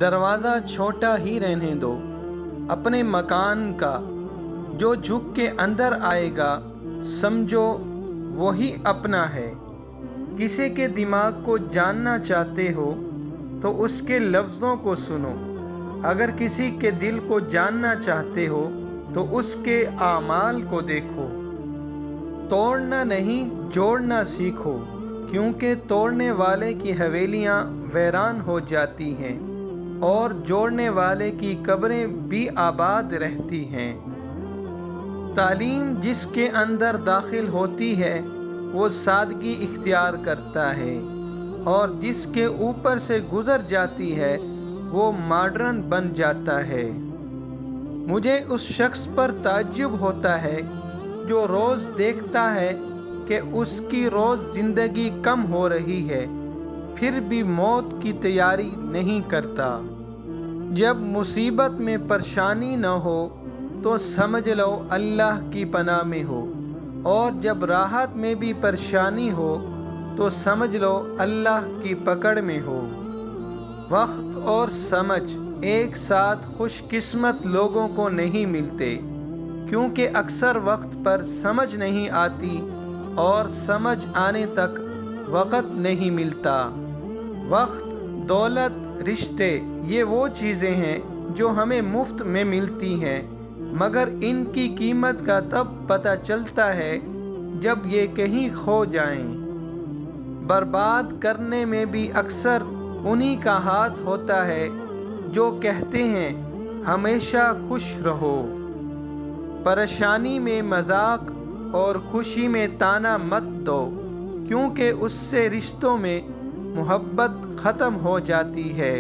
دروازہ چھوٹا ہی رہنے دو اپنے مکان کا، جو جھک کے اندر آئے گا سمجھو وہی اپنا ہے۔ کسی کے دماغ کو جاننا چاہتے ہو تو اس کے لفظوں کو سنو، اگر کسی کے دل کو جاننا چاہتے ہو تو اس کے اعمال کو دیکھو۔ توڑنا نہیں جوڑنا سیکھو، کیونکہ توڑنے والے کی حویلیاں ویران ہو جاتی ہیں اور جوڑنے والے کی قبریں بھی آباد رہتی ہیں۔ تعلیم جس کے اندر داخل ہوتی ہے وہ سادگی اختیار کرتا ہے، اور جس کے اوپر سے گزر جاتی ہے وہ ماڈرن بن جاتا ہے۔ مجھے اس شخص پر تعجب ہوتا ہے جو روز دیکھتا ہے کہ اس کی روز زندگی کم ہو رہی ہے پھر بھی موت کی تیاری نہیں کرتا۔ جب مصیبت میں پریشانی نہ ہو تو سمجھ لو اللہ کی پناہ میں ہو، اور جب راحت میں بھی پریشانی ہو تو سمجھ لو اللہ کی پکڑ میں ہو۔ وقت اور سمجھ ایک ساتھ خوش قسمت لوگوں کو نہیں ملتے، کیونکہ اکثر وقت پر سمجھ نہیں آتی اور سمجھ آنے تک وقت نہیں ملتا۔ وقت، دولت، رشتے یہ وہ چیزیں ہیں جو ہمیں مفت میں ملتی ہیں، مگر ان کی قیمت کا تب پتہ چلتا ہے جب یہ کہیں کھو جائیں۔ برباد کرنے میں بھی اکثر انہی کا ہاتھ ہوتا ہے جو کہتے ہیں ہمیشہ خوش رہو۔ پریشانی میں مذاق اور خوشی میں طعنہ مت دو، کیونکہ اس سے رشتوں میں محبت ختم ہو جاتی ہے۔